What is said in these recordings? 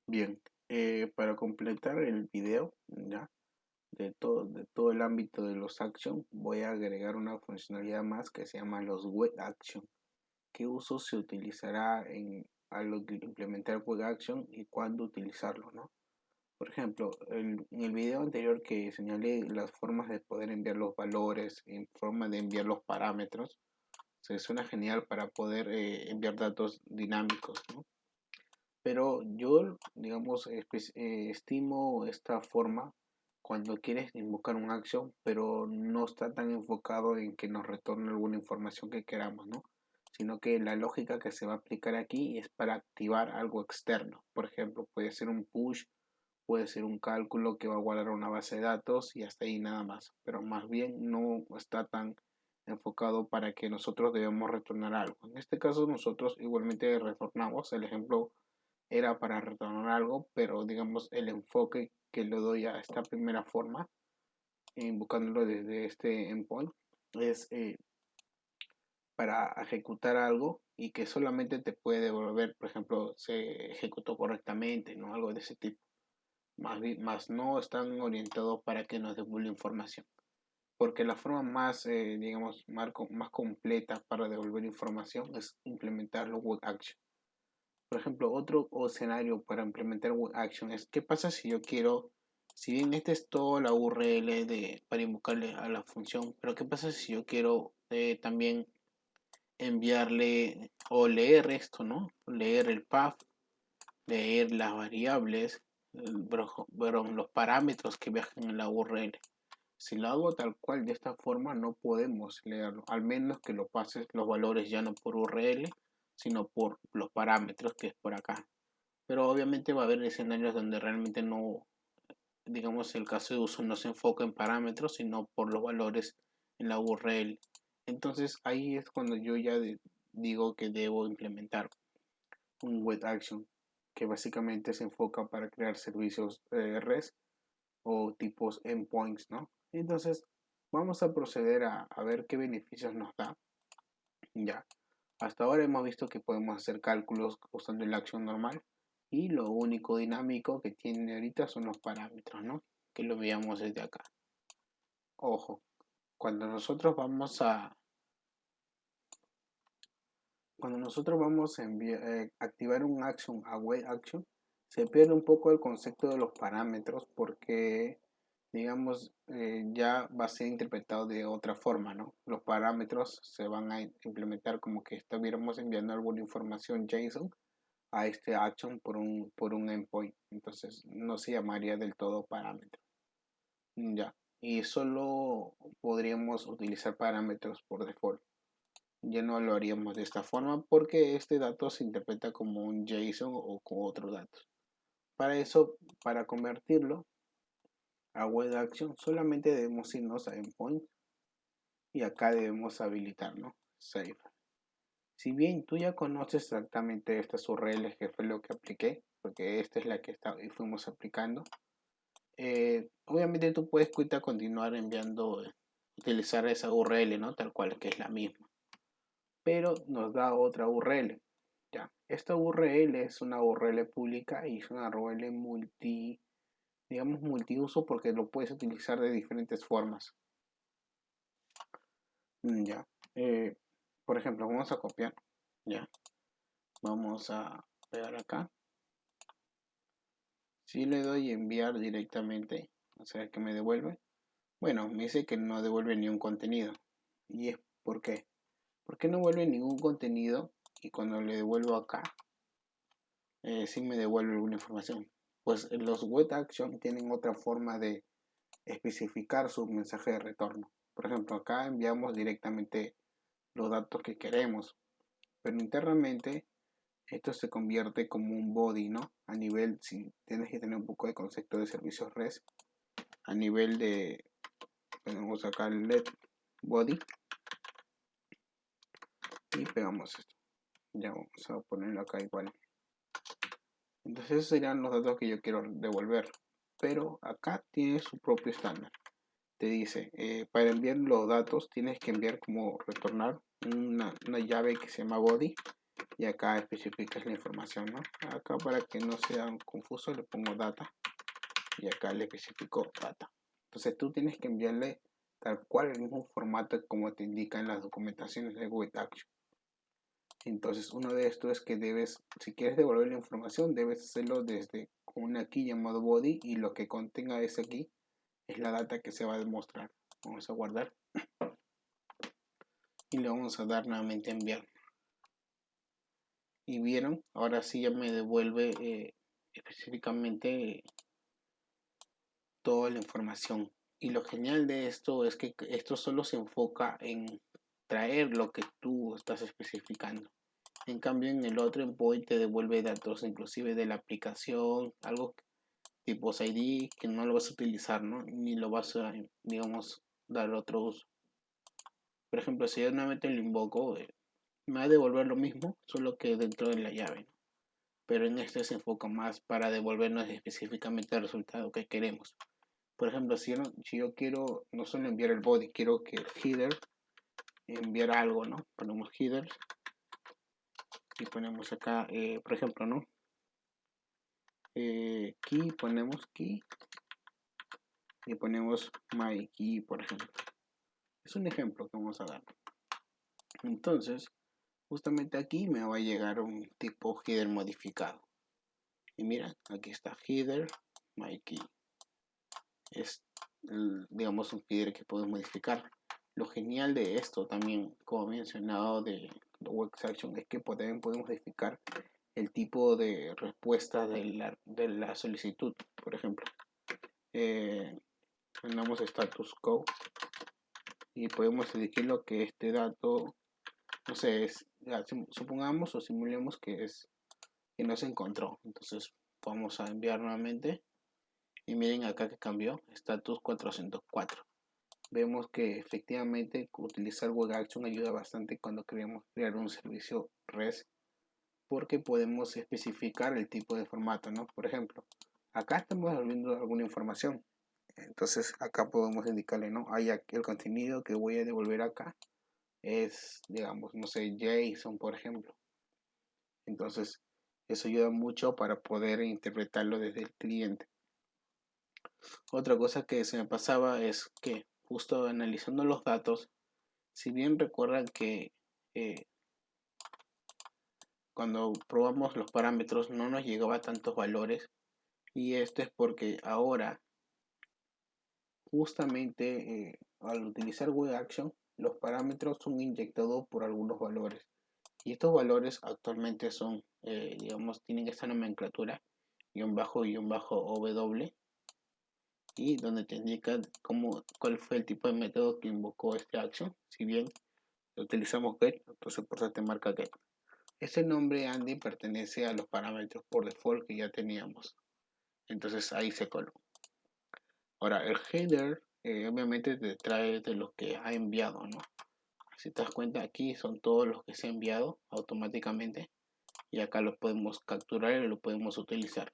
Bien, para completar el video, ¿ya? De todo el ámbito de los action, voy a agregar una funcionalidad más que se llama los web action. ¿Qué uso se utilizará implementar web action y cuándo utilizarlo, ¿no? Por ejemplo, en el video anterior que señalé las formas de poder enviar los valores, en forma de enviar los parámetros, se suena genial para poder enviar datos dinámicos, ¿no? Pero yo, digamos, estimo esta forma cuando quieres invocar un action, pero no está tan enfocado en que nos retorne alguna información que queramos, ¿no? Sino que la lógica que se va a aplicar aquí es para activar algo externo. Por ejemplo, puede ser un push, puede ser un cálculo que va a guardar una base de datos y hasta ahí nada más. Pero más bien no está tan enfocado para que nosotros debemos retornar algo. En este caso nosotros igualmente retornamos. El ejemplo era para retornar algo, pero digamos el enfoque que le doy a esta primera forma, invocándolo desde este endpoint, es para ejecutar algo y que solamente te puede devolver, por ejemplo, se ejecutó correctamente, ¿no? Algo de ese tipo. Más no están orientados para que nos devuelva información. Porque la forma más, digamos, más completa para devolver información es implementar los web action. Por ejemplo, otro escenario para implementar web action es qué pasa si yo quiero, si bien este es toda la URL para invocarle a la función, pero qué pasa si yo quiero también enviarle o leer esto, ¿no? Leer el path, leer las variables, los parámetros que viajan en la URL. Si lo hago tal cual de esta forma, no podemos leerlo, al menos que lo pases los valores ya no por URL, sino por los parámetros que es por acá. Pero obviamente va a haber escenarios donde realmente no, digamos, el caso de uso no se enfoca en parámetros, sino por los valores en la URL. Entonces ahí es cuando yo ya digo que debo implementar un web action que básicamente se enfoca para crear servicios REST o tipos endpoints, ¿no? Entonces vamos a proceder a ver qué beneficios nos da. Ya, hasta ahora hemos visto que podemos hacer cálculos usando el action normal y lo único dinámico que tiene ahorita son los parámetros, ¿no? Que lo veamos desde acá. Ojo, cuando nosotros vamos a activar un action a web action, se pierde un poco el concepto de los parámetros porque, digamos, ya va a ser interpretado de otra forma, ¿no? Los parámetros se van a implementar como que estuviéramos enviando alguna información JSON a este action por un endpoint. Entonces no se llamaría del todo parámetro. Ya. Y solo podríamos utilizar parámetros por default. Ya no lo haríamos de esta forma porque este dato se interpreta como un JSON o con otros datos. Para eso, para convertirlo a web action, solamente debemos irnos a endpoint y acá debemos habilitar, ¿no? Save. Si bien tú ya conoces exactamente estas URLs que fue lo que apliqué, porque esta es la que y fuimos aplicando, obviamente tú puedes continuar enviando, utilizar esa URL, ¿no? Tal cual, que es la misma. Pero nos da otra URL. Ya. Esta URL es una URL pública y es una URL digamos, multiuso porque lo puedes utilizar de diferentes formas. Ya. Eh, por ejemplo, vamos a copiar. Ya. Vamos a pegar acá. Si le doy enviar directamente, o sea que me devuelve. Bueno, me dice que no devuelve ningún contenido. ¿Y es por qué? ¿Por qué no vuelve ningún contenido? Y cuando le devuelvo acá, sí me devuelve alguna información. Pues los web action tienen otra forma de especificar su mensaje de retorno. Por ejemplo, acá enviamos directamente los datos que queremos, pero internamente esto se convierte como un body, ¿no? A nivel, si tienes que tener un poco de concepto de servicios REST, a nivel de, tenemos acá el LED body y pegamos esto. Ya vamos a ponerlo acá igual. Entonces esos serían los datos que yo quiero devolver. Pero acá tiene su propio estándar. Te dice, para enviar los datos tienes que enviar como retornar una llave que se llama body y acá especificas la información, ¿no? Acá para que no sea confuso le pongo data y acá le especifico data. Entonces tú tienes que enviarle tal cual el mismo formato como te indica en las documentaciones de Web Action. Entonces uno de estos es que debes, si quieres devolver la información, debes hacerlo desde una key llamado body y lo que contenga ese key es la data que se va a demostrar. Vamos a guardar y le vamos a dar nuevamente enviar. Y vieron, ahora sí ya me devuelve específicamente toda la información. Y lo genial de esto es que esto solo se enfoca en traer lo que tú estás especificando. En cambio, en el otro, en Void te devuelve datos inclusive de la aplicación, algo tipo ID que no lo vas a utilizar, ¿no? Ni lo vas a, digamos, dar otro uso. Por ejemplo, si yo nuevamente lo invoco, me va a devolver lo mismo, solo que dentro de la llave, ¿no? Pero en este se enfoca más para devolvernos específicamente el resultado que queremos. Por ejemplo, si yo quiero no solo enviar el body, quiero que el header enviar algo, ¿no? Ponemos header y ponemos acá, por ejemplo, ¿no? Key, ponemos key y ponemos my key, por ejemplo. Es un ejemplo que vamos a dar. Entonces, justamente aquí me va a llegar un tipo header modificado. Y mira, aquí está header my key. Es, digamos, un header que podemos modificar. Lo genial de esto también, como he mencionado, de Web Action es que podemos modificar el tipo de respuesta de la solicitud. Por ejemplo, ponemos status quo y podemos elegir lo que este dato, no sé, supongamos o simulemos que no se encontró. Entonces vamos a enviar nuevamente y miren acá que cambió, status 404. Vemos que efectivamente utilizar Web Action ayuda bastante cuando queremos crear un servicio REST porque podemos especificar el tipo de formato, ¿no? Por ejemplo, acá estamos devolviendo alguna información. Entonces acá podemos indicarle, ¿no? Hay el contenido que voy a devolver acá es, digamos, no sé, JSON, por ejemplo. Entonces, eso ayuda mucho para poder interpretarlo desde el cliente. Otra cosa que se me pasaba es que justo analizando los datos, si bien recuerdan que cuando probamos los parámetros no nos llegaba a tantos valores, y esto es porque ahora justamente al utilizar Web Action los parámetros son inyectados por algunos valores y estos valores actualmente son digamos tienen esta nomenclatura guión bajo W y donde te indica cuál fue el tipo de método que invocó este action. Si bien utilizamos get, entonces por eso te marca get. Ese nombre Andy pertenece a los parámetros por default que ya teníamos, entonces ahí se coló. Ahora el header obviamente te trae de los que ha enviado, ¿no? Si te das cuenta, aquí son todos los que se han enviado automáticamente y acá los podemos capturar y lo podemos utilizar.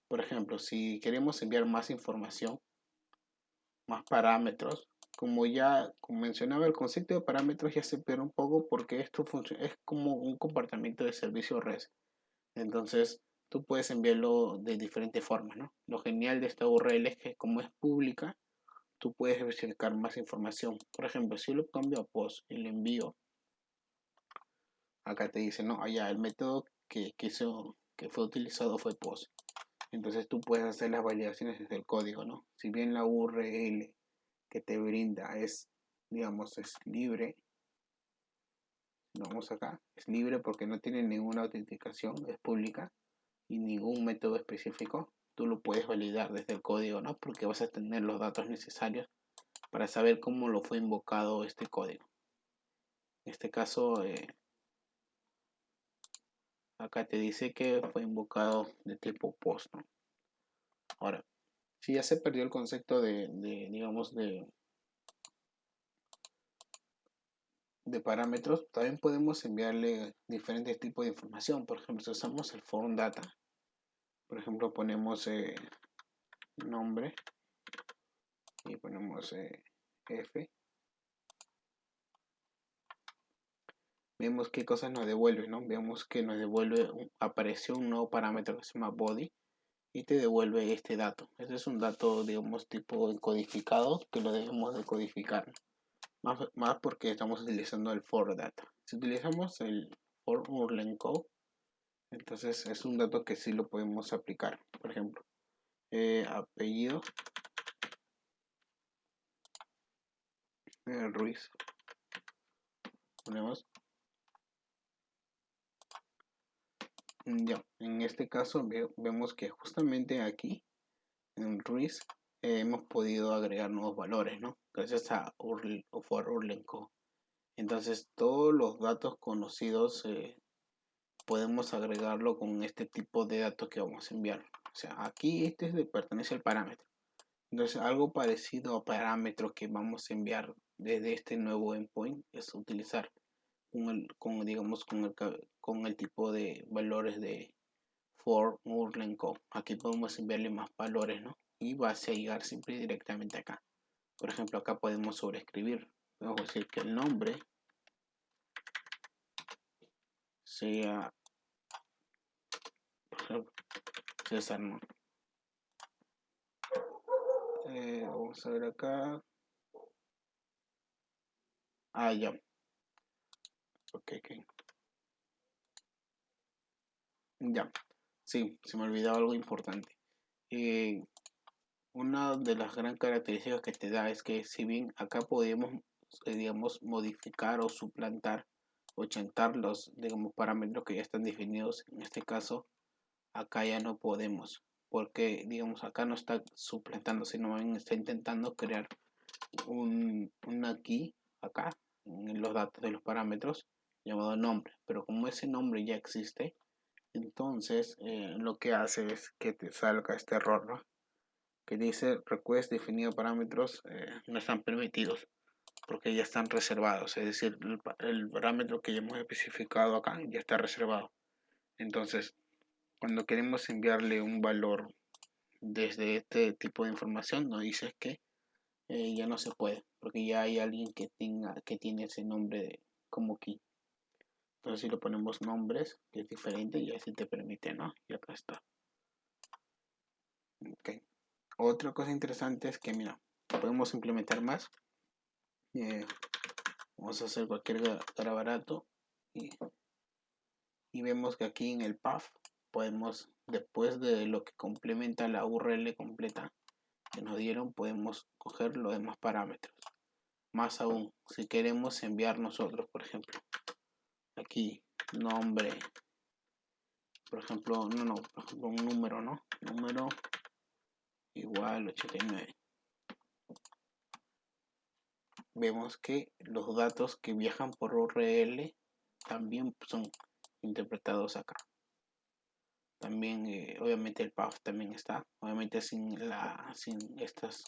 Por ejemplo, si queremos enviar más información, más parámetros, como mencionaba, el concepto de parámetros ya se pierde un poco porque esto es como un comportamiento de servicio REST. Entonces, tú puedes enviarlo de diferentes formas, ¿no? Lo genial de esta URL es que como es pública, tú puedes verificar más información. Por ejemplo, si yo lo cambio a post y lo envío, acá te dice, no, allá el método que fue utilizado fue post. Entonces tú puedes hacer las validaciones desde el código, ¿no? Si bien la URL que te brinda es, digamos, es libre, vamos acá, es libre porque no tiene ninguna autenticación, es pública y ningún método específico, tú lo puedes validar desde el código, ¿no? Porque vas a tener los datos necesarios para saber cómo lo fue invocado este código. En este caso, acá te dice que fue invocado de tipo post, ¿no? Ahora, si ya se perdió el concepto digamos, de parámetros, también podemos enviarle diferentes tipos de información. Por ejemplo, si usamos el form data, por ejemplo, ponemos nombre y ponemos F. vemos qué cosas nos devuelve, ¿no? Vemos que nos devuelve, apareció un nuevo parámetro que se llama body y te devuelve este dato. Este es un dato, digamos, tipo codificado que lo debemos de codificar. Más porque estamos utilizando el for data. Si utilizamos el for url code, entonces es un dato que sí lo podemos aplicar. Por ejemplo, apellido Ruiz. Ponemos ya. En este caso vemos que justamente aquí en Ruiz hemos podido agregar nuevos valores, ¿no? Gracias a URL o for url. Entonces todos los datos conocidos podemos agregarlo con este tipo de datos que vamos a enviar. O sea, aquí pertenece al parámetro. Entonces algo parecido a parámetros que vamos a enviar desde este nuevo endpoint es utilizar digamos, con el tipo de valores de for url. Aquí podemos enviarle más valores, ¿no? Y va a llegar siempre directamente acá. Por ejemplo, acá podemos sobreescribir. Vamos a decir que el nombre sea, por ejemplo, César, ¿no? Vamos a ver acá. Ya. Ok. Ya. Sí, se me olvidaba algo importante. Eh, una de las gran características que te da es que si bien acá podemos, digamos, modificar o suplantar o chantar los, digamos, parámetros que ya están definidos, en este caso, acá ya no podemos, porque, digamos, acá no está suplantando, sino está intentando crear una key acá, en los datos de los parámetros, llamado nombre, pero como ese nombre ya existe, entonces lo que hace es que te salga este error, ¿no? Que dice request definido parámetros no están permitidos porque ya están reservados, es decir, el parámetro que ya hemos especificado acá ya está reservado. Entonces, cuando queremos enviarle un valor desde este tipo de información, nos dice que ya no se puede, porque ya hay alguien que tiene ese nombre como key. Entonces, si lo ponemos nombres, que es diferente, y así te permite, ¿no? Y acá está. Ok. Otra cosa interesante es que, mira, podemos implementar más. Vamos a hacer cualquier garabato y, y vemos que aquí en el path podemos, después de lo que complementa la URL completa que nos dieron, podemos coger los demás parámetros. Más aún, si queremos enviar nosotros, por ejemplo, aquí nombre, por ejemplo, por ejemplo, un número, ¿no? Número igual 89. Vemos que los datos que viajan por URL también son interpretados acá. También, obviamente, el path también está. Obviamente sin estas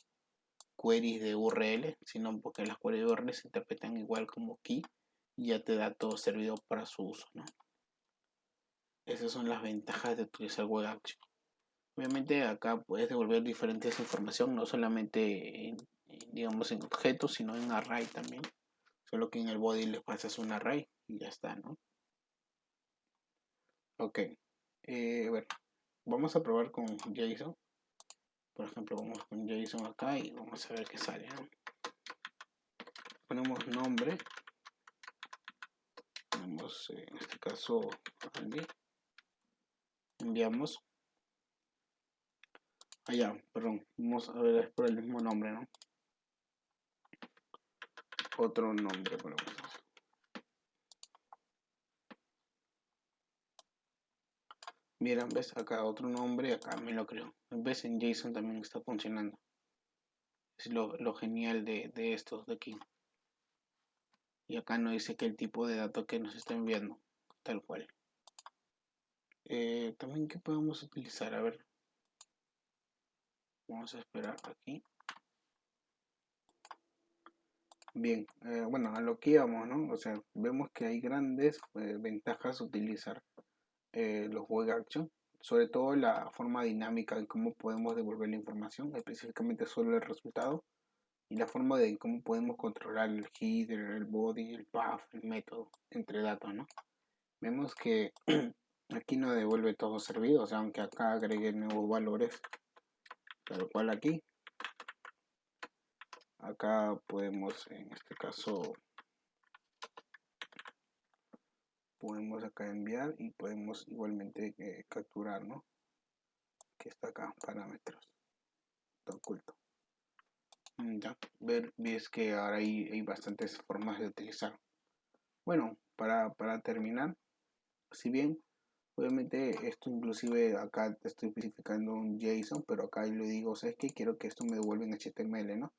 queries de URL, sino porque las queries de URL se interpretan igual como key y ya te da todo servido para su uso, ¿no? Esas son las ventajas de utilizar Web Action. Obviamente acá puedes devolver diferentes información, no solamente digamos en objetos, sino en array también. Solo que en el body le pasas un array y ya está, ¿no? Ok. A ver, vamos a probar con JSON. Por ejemplo, vamos con JSON acá y vamos a ver qué sale, ¿no? Ponemos nombre. Ponemos en este caso Andy. Enviamos. Perdón. Vamos a ver, es por el mismo nombre, ¿no? Otro nombre ponemos. Miren, ves acá otro nombre, acá me lo creo. Ves en JSON también está funcionando. Es lo genial de estos de aquí. Y acá no dice que el tipo de datos que nos está enviando, tal cual. También que podemos utilizar, a ver. Vamos a esperar aquí. Bien, bueno, a lo que íbamos, ¿no? O sea, vemos que hay grandes ventajas utilizar los Web Action, sobre todo la forma dinámica de cómo podemos devolver la información, específicamente solo el resultado, y la forma de cómo podemos controlar el header, el body, el path, el método, entre datos, ¿no? Vemos que aquí no devuelve todos servidos, aunque acá agregue nuevos valores, tal cual aquí. Acá podemos, en este caso, podemos acá enviar y podemos igualmente capturar, ¿no? Que está acá, parámetros, está oculto. Ya, ves que ahora hay bastantes formas de utilizar. Bueno, para terminar, si bien obviamente esto inclusive acá te estoy especificando un JSON, pero acá le digo, ¿sabes qué? Quiero que esto me devuelva en HTML, ¿no?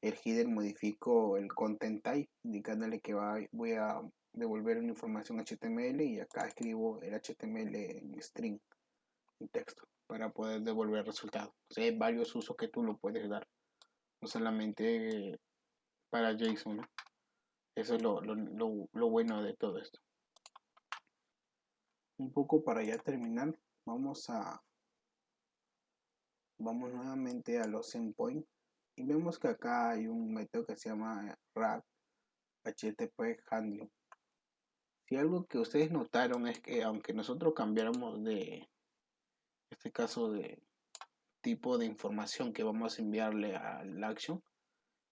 El header modifico el content type, indicándole que voy a devolver una información HTML y acá escribo el HTML en string, en texto, para poder devolver el resultado. O sea, hay varios usos que tú lo puedes dar, no solamente para JSON, ¿no? Eso es lo bueno de todo esto. Un poco para ya terminar, vamos nuevamente a los endpoints y vemos que acá hay un método que se llama wrap HTTP handling. Si algo que ustedes notaron es que aunque nosotros cambiáramos de este caso de tipo de información que vamos a enviarle al action,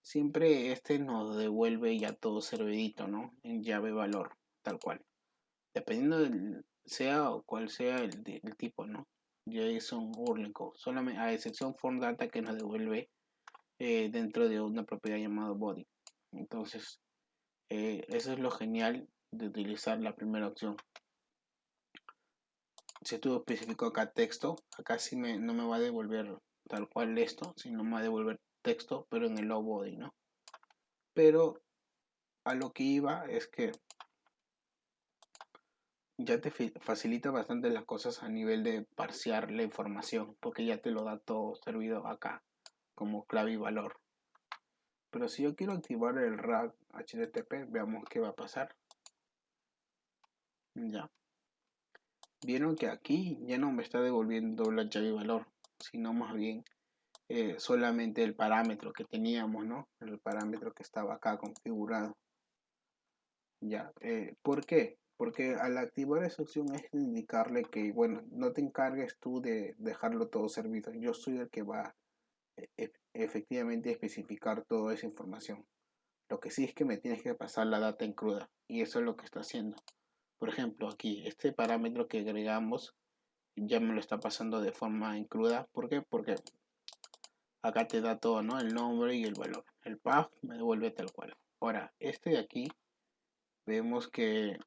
siempre este nos devuelve ya todo servidito, ¿no? En llave valor, tal cual. Dependiendo del sea o cual sea el tipo, ¿no? JSON URL code, solamente a excepción form data que nos devuelve dentro de una propiedad llamada body. Entonces, eso es lo genial de utilizar la primera opción. Si tú especifico acá texto, acá sí no me va a devolver tal cual esto, sino me va a devolver texto, pero en el low body, ¿no? Pero a lo que iba es que ya te facilita bastante las cosas a nivel de parsear la información, porque ya te lo da todo servido acá como clave y valor. Pero si yo quiero activar el wrap HTTP, veamos qué va a pasar. Ya. Vieron que aquí ya no me está devolviendo la llave y valor, sino más bien solamente el parámetro que teníamos, ¿no? El parámetro que estaba acá configurado. Ya, ¿por qué? Porque al activar esa opción es indicarle que, bueno, no te encargues tú de dejarlo todo servido. Yo soy el que va efectivamente a especificar toda esa información. Lo que sí es que me tienes que pasar la data en cruda y eso es lo que está haciendo. Por ejemplo, aquí, este parámetro que agregamos ya me lo está pasando de forma en cruda. ¿Por qué? Porque acá te da todo, ¿no? El nombre y el valor. El path me devuelve tal cual. Ahora, este de aquí, vemos que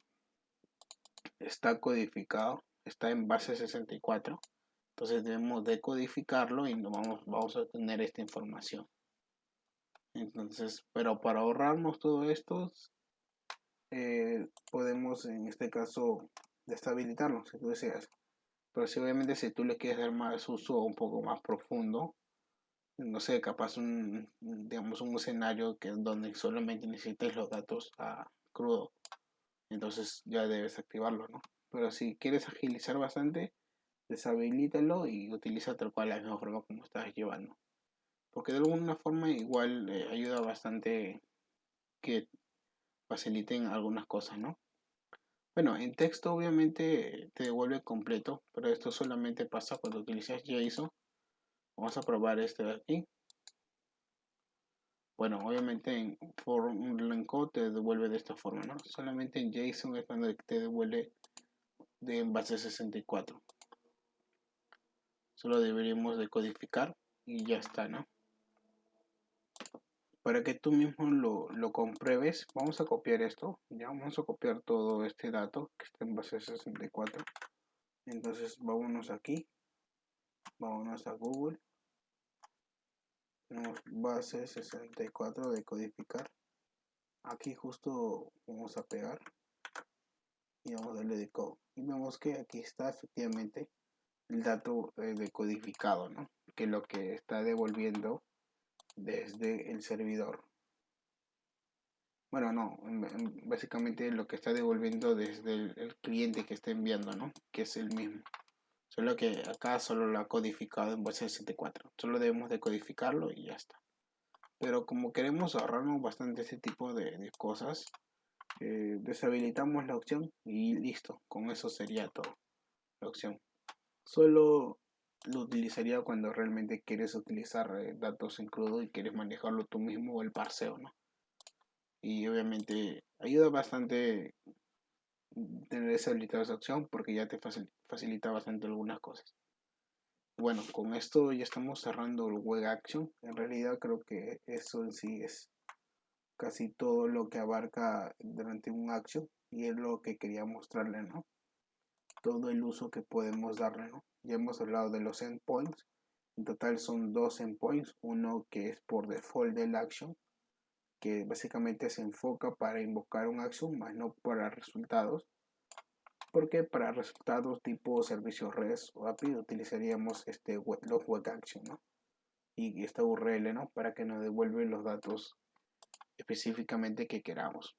está codificado, está en base 64. Entonces debemos decodificarlo y vamos a tener esta información. Entonces, pero para ahorrarnos todo esto, podemos en este caso deshabilitarlo, si tú deseas. Pero si obviamente si tú le quieres dar más uso un poco más profundo, no sé, capaz digamos un escenario que donde solamente necesites los datos a crudo, entonces ya debes activarlo, ¿no? Pero si quieres agilizar bastante, deshabilítalo y utiliza tal cual la misma forma como estás llevando. Porque de alguna forma igual ayuda bastante que faciliten algunas cosas, ¿no? Bueno, en texto obviamente te devuelve completo, pero esto solamente pasa cuando utilizas JSON. Vamos a probar este de aquí. Bueno, obviamente en code te devuelve de esta forma, ¿no? Solamente en JSON es cuando te devuelve de en base 64. Solo deberíamos de codificar y ya está, ¿no? Para que tú mismo lo compruebes, vamos a copiar esto. Ya vamos a copiar todo este dato que está en base 64. Entonces vámonos aquí, vámonos a Google, tenemos base 64 de codificar. Aquí justo vamos a pegar y vamos a darle de code. Y vemos que aquí está efectivamente el dato decodificado, ¿no? Que es lo que está devolviendo desde el servidor. Bueno, no, básicamente lo que está devolviendo desde el cliente que está enviando, ¿no? Que es el mismo. Solo que acá solo lo ha codificado en base 64. Solo debemos de codificarlo y ya está. Pero como queremos ahorrarnos bastante ese tipo de cosas, deshabilitamos la opción y listo, con eso sería todo la opción. Solo lo utilizaría cuando realmente quieres utilizar datos en crudo y quieres manejarlo tú mismo o el parseo, ¿no? Y obviamente ayuda bastante tener deshabilitada esa opción porque ya te facilita bastante algunas cosas. Bueno, con esto ya estamos cerrando el web action. En realidad creo que eso en sí es casi todo lo que abarca durante un action y es lo que quería mostrarle, ¿no? Todo el uso que podemos darle, ¿no? Ya hemos hablado de los endpoints. En total son dos endpoints, uno que es por default del action, que básicamente se enfoca para invocar un action, más no para resultados, porque para resultados tipo servicios REST o API utilizaríamos los web action, ¿no? Y esta URL, ¿no? Para que nos devuelvan los datos específicamente que queramos.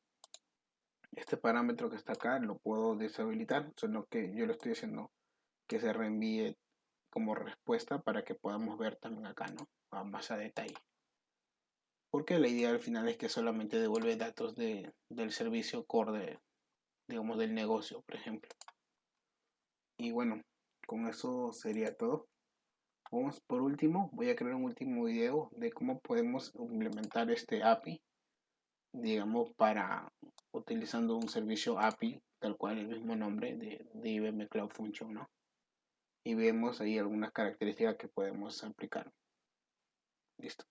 Este parámetro que está acá lo puedo deshabilitar, solo que yo lo estoy haciendo que se reenvíe como respuesta para que podamos ver también acá, ¿no? Más a detalle. Porque la idea al final es que solamente devuelve datos del servicio core, digamos, del negocio, por ejemplo. Y bueno, con eso sería todo. Vamos por último, voy a crear un último video de cómo podemos implementar este API, digamos, para utilizando un servicio API, tal cual el mismo nombre de IBM Cloud Function, ¿no? Y vemos ahí algunas características que podemos aplicar. Listo.